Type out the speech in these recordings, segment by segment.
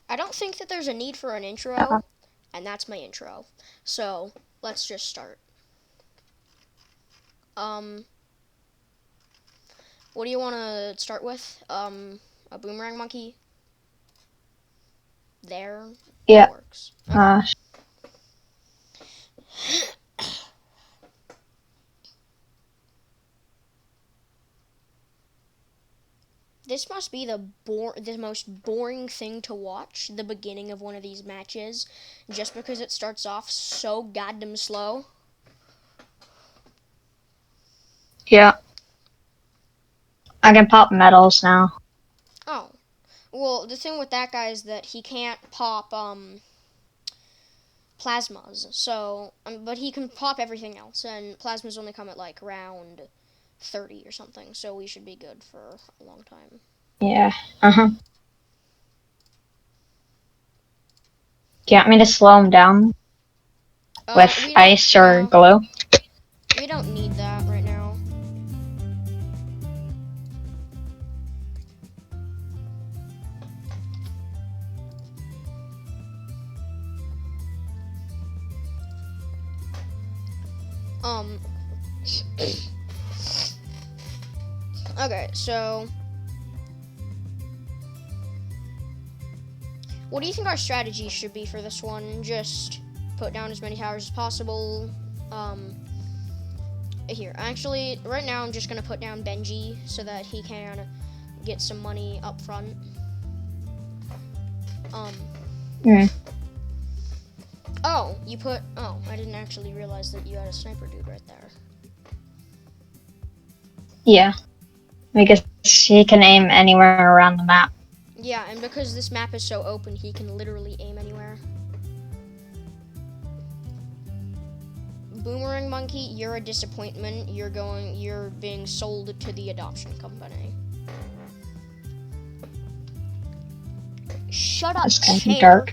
I don't think that there's a need for an Uh, intro, and that's my intro. So let's just start. Um, what do you want to start with? A boomerang monkey. There, that yeah. works. Okay. Uh, This must be the most boring thing to watch. The beginning of one of these matches, just because it starts off so goddamn slow. yeah. I can pop medals now. Oh, well, the thing with that guy is that he can't pop plasmas. So, but he can pop everything else, and plasmas only come at like round 30 or something. So we should be good for a long time. Yeah. Uh-huh. Do you want me to slow him down with We don't. ice or No, glue? we don't need that right now. Um. Okay, so what do you think our strategy should be for this one? Just put down as many towers as possible. Um. Here, actually, right now I'm just gonna put down Benji so that he can get some money up front. Um. Mm. Oh, you put. Oh, I didn't actually realize that you had a sniper dude right there. Yeah. Because he can aim anywhere around the map. Yeah, and because this map is so open, he can literally aim anywhere. Boomerang Monkey, you're a disappointment. You're being sold to the adoption company. Shut up, It's kind of chair. dark.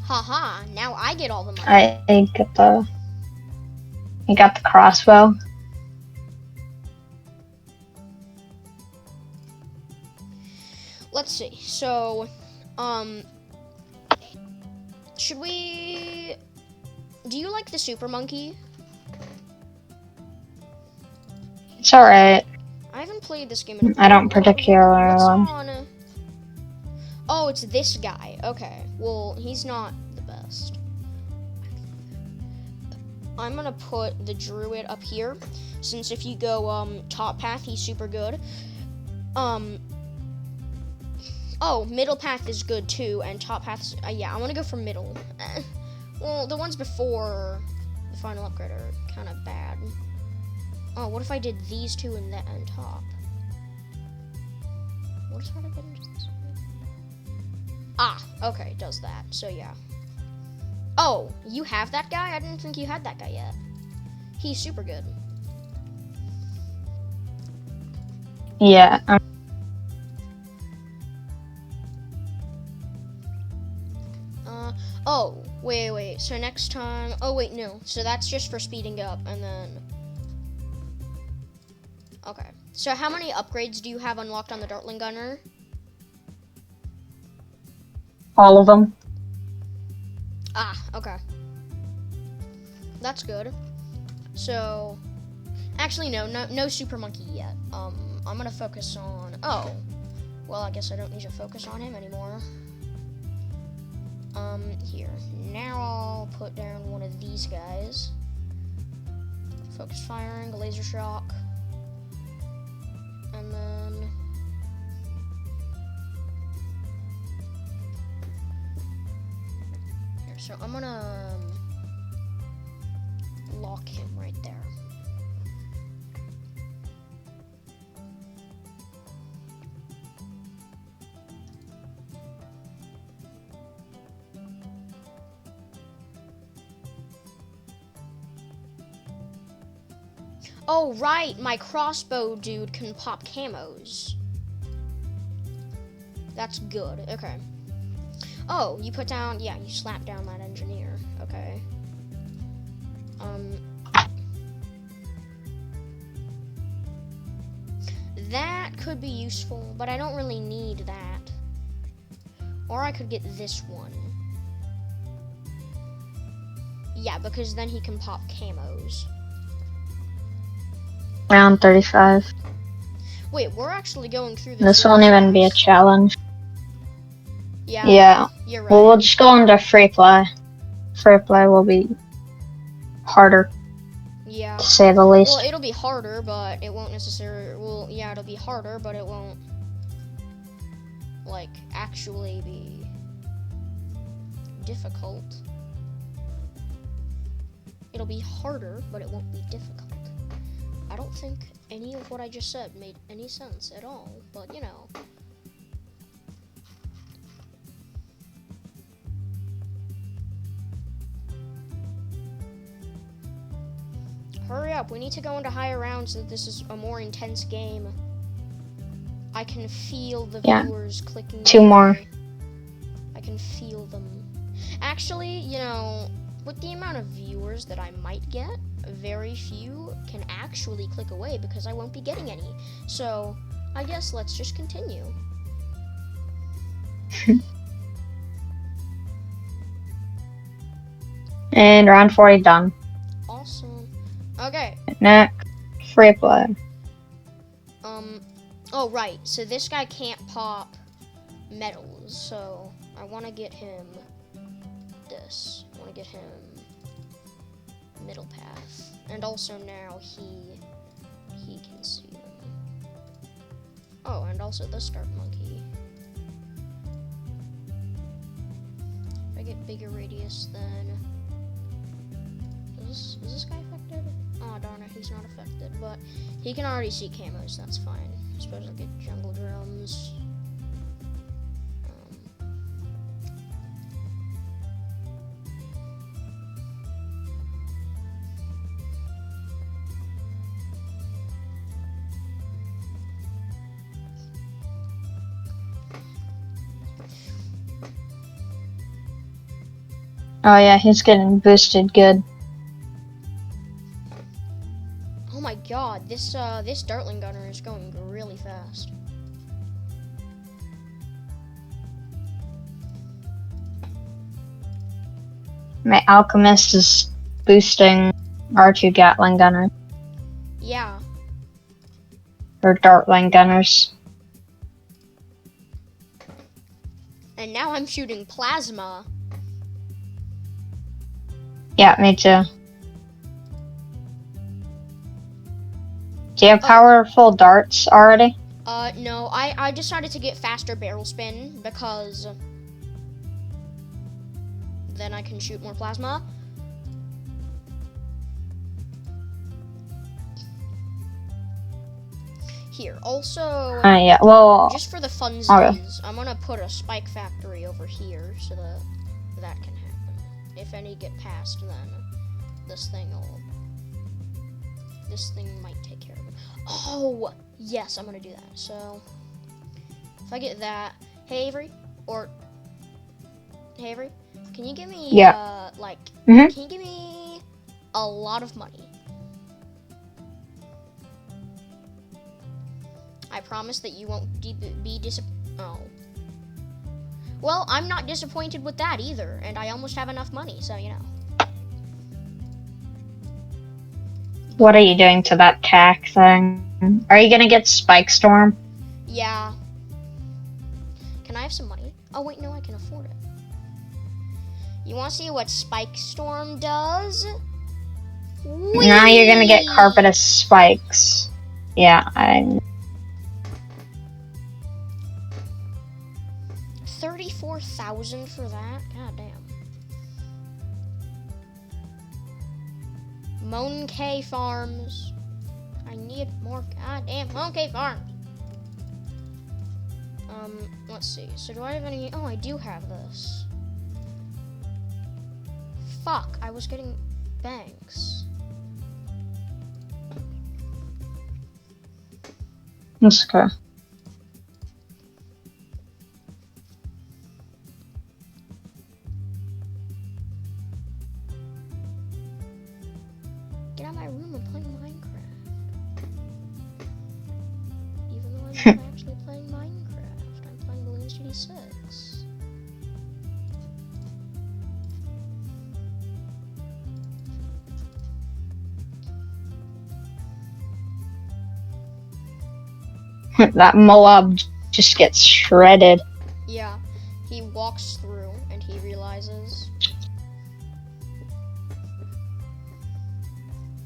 Haha, now I get all the money. I got the. I got the crossbow. Let's see. So, um, should we? Do you like the Super Monkey? It's alright. I haven't played this game in a I while. don't particularly What's like. on? Oh, it's this guy. Okay. Well, he's not the best. I'm gonna put the druid up here, since if you go top path, he's super good. Um. Oh, middle path is good too, and top path. Yeah, I want to go for middle. Well, the ones before the final upgrade are kind of bad. Oh, what if I did these two and that and top? What is hard to get into this? Ah, okay, it does that. So yeah. Oh, you have that guy? I didn't think you had that guy yet. He's super good. Yeah. Oh, wait. So next time. Oh, wait, no. So that's just for speeding up, and then. Okay. So how many upgrades do you have unlocked on the Dartling Gunner? All of them. Ah, okay. That's good. So, actually, no Super Monkey yet. I'm gonna focus on. Oh, well, I guess I don't need to focus on him anymore. Here. Now I'll put down one of these guys. Focus firing, laser shock, and then. Here, so I'm gonna lock him right there. Oh, right, my crossbow dude can pop camos. That's good, okay. Oh, you put down, yeah, you slap down that engineer. Okay. That could be useful, but I don't really need that. Or I could get this one. Yeah, because then he can pop camos. Round 35. Wait, we're actually going through this. This really won't even be a fast. challenge. Yeah. Yeah. You're right. Well, we'll just go into free play. Free play will be harder, Yeah. to say the least. Well, it'll be harder, but it won't necessarily. Well, yeah, it'll be harder, but it won't, like, actually be difficult. It'll be harder, but it won't be difficult. I don't think any of what I just said made any sense at all, but you know. Hurry up, we need to go into higher rounds so that this is a more intense game. I can feel the viewers clicking. 2 more. I can feel them. Actually, you know, with the amount of viewers that I might get, very few can actually click away because I won't be getting any. So, I guess let's just continue. And round 40 done. Awesome. Okay. Next, free play. Oh, right. So this guy can't pop medals, so I want to get him this. I want to get him middle path. And also now he can see them. Oh, and also the start monkey. If I get bigger radius, then is this guy affected? Oh darn it, he's not affected, but he can already see camos. That's fine. I suppose I'll get jungle drums. Oh yeah, he's getting boosted good. Oh my god, this Dartling Gunner is going really fast. My Alchemist is boosting R2 Gatling Gunner. Yeah. Or Dartling Gunners. And now I'm shooting plasma. Yeah, me too. Do you have powerful darts already? No, I decided to get faster barrel spin because then I can shoot more plasma. Here, also, Yeah, well, just for the funsies, okay. I'm gonna put a spike factory over here so that that can happen. If any get past, then this thing might take care of it. Oh, yes, I'm gonna do that. So, if I get that, hey Avery, can you give me, can you give me a lot of money? I promise that you won't be disappointed. Oh. Well, I'm not disappointed with that either, and I almost have enough money, so you know. What are you doing to that tack thing? Are you gonna get Spike Storm? Yeah. Can I have some money? Oh wait, no, I can afford it. You want to see what Spike Storm does? Whee! Now you're gonna get Carpetus Spikes. Yeah, I... 34,000 for that? God damn. Monkey Farms. I need more goddamn Monkey Farms. Let's see. So do I have any? Oh, I do have this. Fuck, I was getting banks. That's okay. Get out of my room, I'm playing Minecraft. Even though I'm not actually playing Minecraft, I'm playing Balloons 86. That Moab just gets shredded. Yeah, he walks through and he realizes.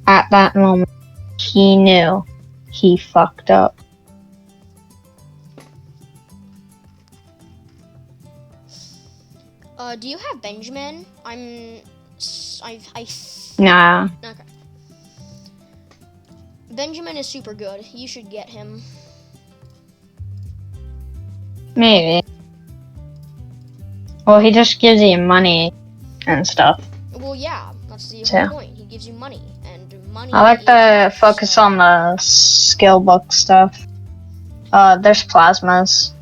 At that moment, he knew he fucked up. Do you have Benjamin? Nah, Okay. Benjamin is super good. You should get him. maybe. Well, he just gives you money and stuff. Well, yeah, that's the Yeah. whole point. He gives you money, and money. I like is to life, focus so- on the skill book stuff. There's plasmas.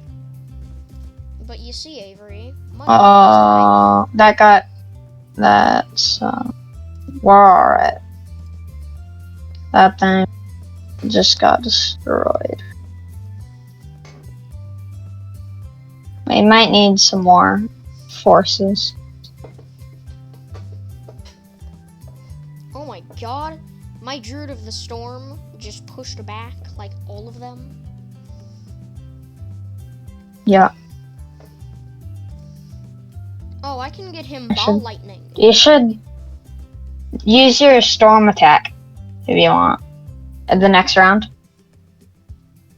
But you see, Avery, money is life. That got... That's... where are it? That thing just got destroyed. We might need some more forces. Oh my god, my Druid of the Storm just pushed back like all of them. Yeah. Oh, I can get him I Ball should- Lightning. You should use your storm attack if you want at the next round.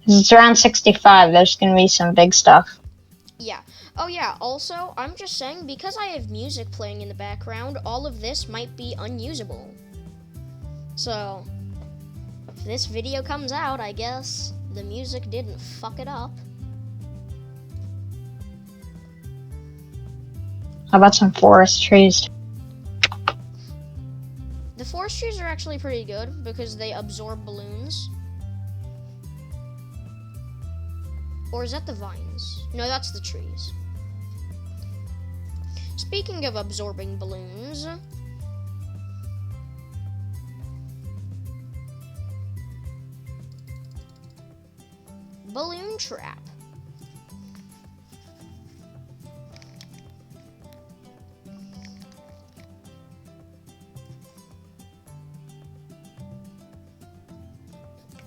'Cause it's around 65. There's gonna be some big stuff. Yeah. Oh yeah, also, I'm just saying, because I have music playing in the background, all of this might be unusable. So, if this video comes out, I guess the music didn't fuck it up. How about some forest trees? The forest trees are actually pretty good because they absorb balloons. Or is that the vines? No, that's the trees. Speaking of absorbing balloons, balloon trap.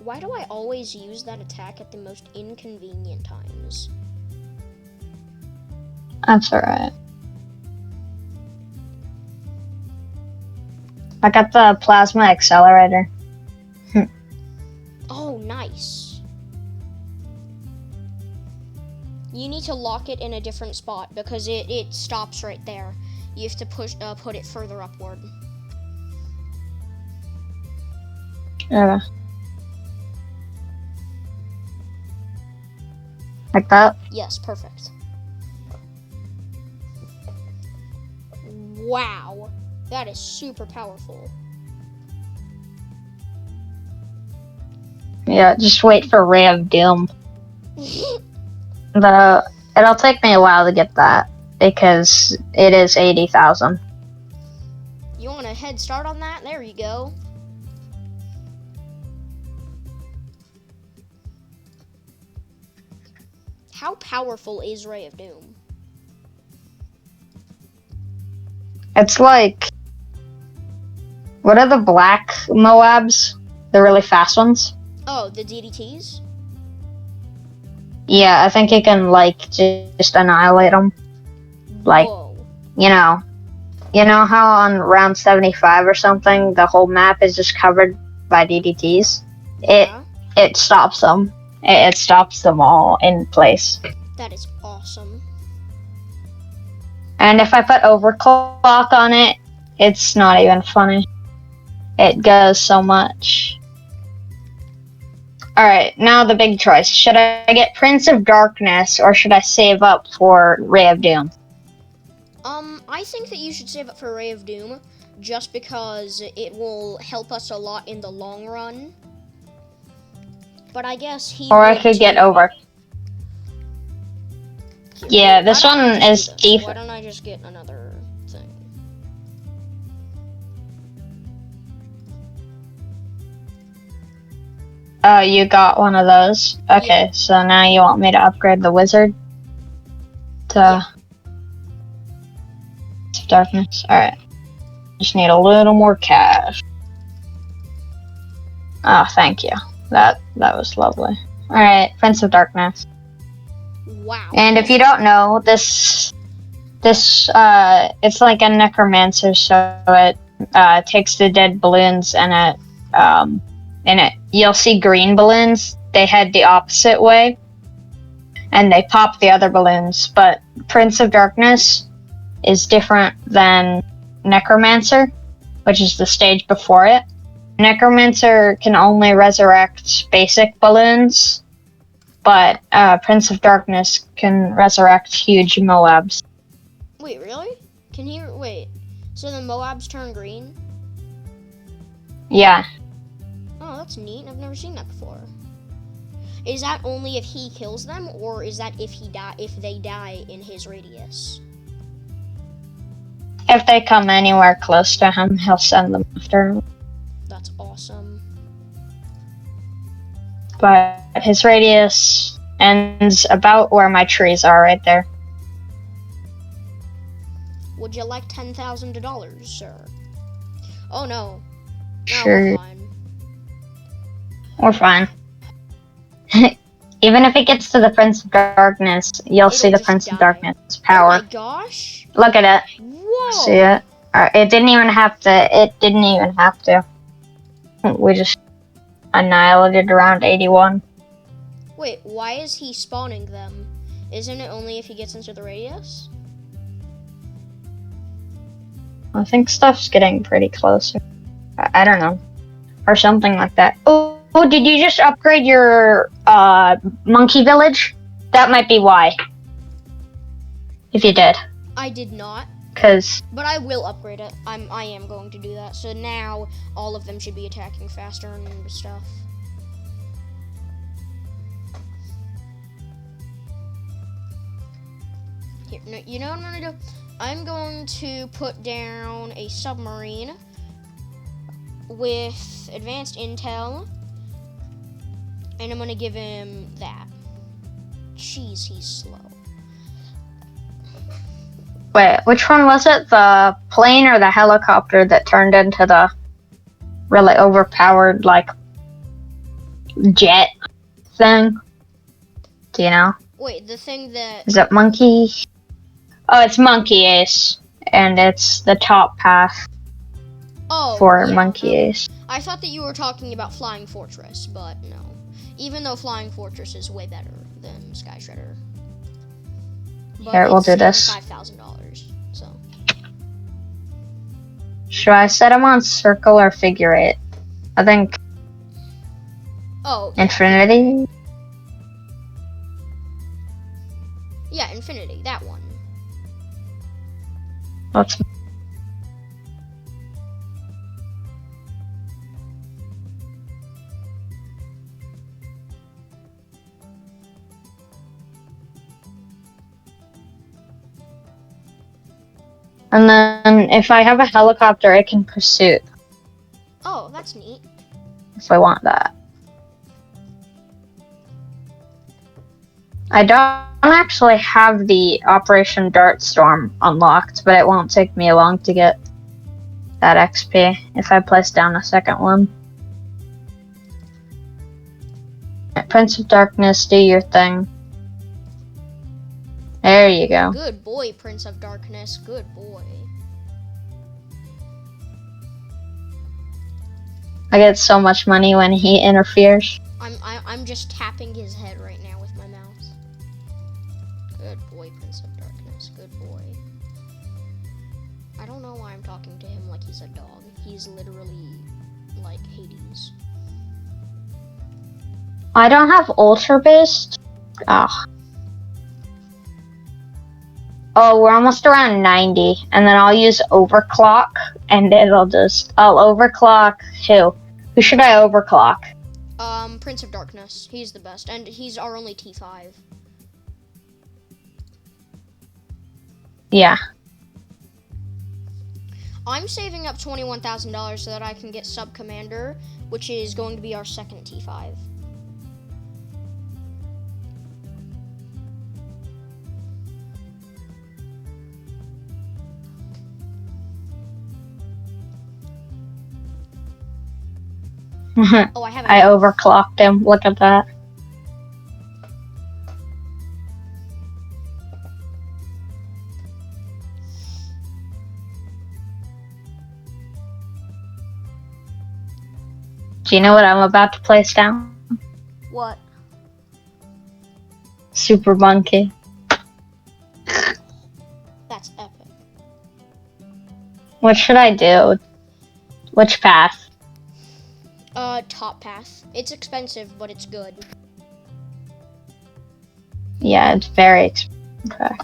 Why do I always use that attack at the most inconvenient times? That's alright. I got the plasma accelerator. Oh, nice. You need to lock it in a different spot because it stops right there. You have to put it further upward. Yeah. Like that? Yes, perfect. Wow, that is super powerful. Yeah, just wait for Ray of Doom. It'll take me a while to get that because it is 80,000. You want a head start on that? There you go. How powerful is Ray of Doom? It's like, what are the black Moabs? The really fast ones? Oh, the DDTs? Yeah, I think you can like just annihilate them. Like, Whoa. you know how on round 75 or something the whole map is just covered by DDTs. Yeah, It stops them. It stops them all in place. that is awesome. And if I put overclock on it, it's not even funny. It goes so much. Alright, now the big choice. Should I get Prince of Darkness or should I save up for Ray of Doom? I think that you should save up for Ray of Doom just because it will help us a lot in the long run. But I guess he Or I would could get too. over. Yeah, this Why don't I one just is do this? deep. Why don't I just get another thing? Oh, you got one of those? Okay, so now you want me to upgrade the wizard to darkness? Alright. Just need a little more cash. Oh, thank you. That was lovely. Alright, Prince of Darkness. Wow. And if you don't know, this it's like a necromancer, so it takes the dead balloons and you'll see green balloons. They head the opposite way, and they pop the other balloons. But Prince of Darkness is different than Necromancer, which is the stage before it. Necromancer can only resurrect basic balloons, but Prince of Darkness can resurrect huge Moabs. Wait, really? Can he? Wait. So the Moabs turn green? Yeah. Oh, that's neat. I've never seen that before. Is that only if he kills them, or is that if they die in his radius? If they come anywhere close to him, he'll send them after him. That's awesome. But his radius ends about where my trees are, right there. Would you like $10,000, sir? Oh no. No, Sure. we're fine. We're fine. Even if it gets to the Prince of Darkness, you'll see It'll the just Prince die. of Darkness Oh power. my gosh. Look at it. Whoa. See it? It didn't even have to. We just annihilated around 81. Wait, why is he spawning them? Isn't it only if he gets into the radius? I think stuff's getting pretty close. I don't know. Or something like that. Oh, did you just upgrade your monkey village? That might be why. If you did. I did not, Because, but I will upgrade it. I am going to do that. So now all of them should be attacking faster and stuff. Here, no, you know what I'm gonna do? I'm going to put down a submarine with advanced intel, and I'm gonna give him that. Jeez, he's slow. wait, which one was it? The plane or the helicopter that turned into the really overpowered, like, jet thing? Do you know? Wait, the thing that... Is it Monkey? Oh, it's Monkey Ace. And it's the top path for yeah, Monkey Ace. I thought that you were talking about Flying Fortress, but no. Even though Flying Fortress is way better than Sky Shredder. But Here, we'll do this. $5,000, so. Should I set him on circle or figure eight? I think Oh, yeah. Infinity. Yeah, Infinity, that one. Let's. And then if I have a helicopter, it can pursuit Oh, that's neat. if I want that. I don't actually have the Operation Dartstorm unlocked, but it won't take me long to get that XP if I place down a second one. Prince of Darkness, do your thing. There you go. Good boy, Prince of Darkness. Good boy. I get so much money when he interferes. I'm just tapping his head right now with my mouse. Good boy, Prince of Darkness. Good boy. I don't know why I'm talking to him like he's a dog. He's literally like Hades. I don't have Ultra Beast. Oh, we're almost around 90, and then I'll use Overclock, and I'll overclock who? Who should I overclock? Prince of Darkness. He's the best, and he's our only T5. Yeah. I'm saving up $21,000 so that I can get Sub Commander, which is going to be our second T5. Oh, I have I overclocked him. Look at that. Do you know what I'm about to place down? What? Super Monkey. That's epic. What should I do? Which path? Top path. It's expensive, but it's good. Yeah, it's very expensive. Okay.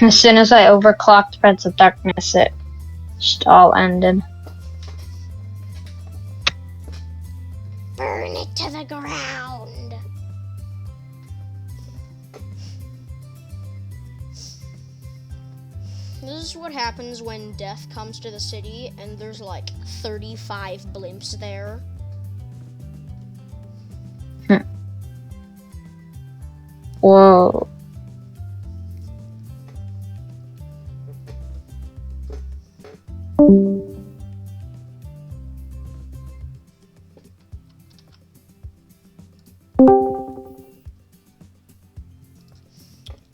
As soon as I overclocked Prince of Darkness, it just all ended. Burn it to the ground. This is what happens when death comes to the city and there's like 35 blimps there. Whoa.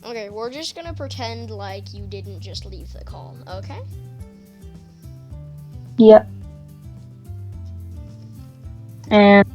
Okay, we're just gonna pretend like you didn't just leave the call, okay? Yep. And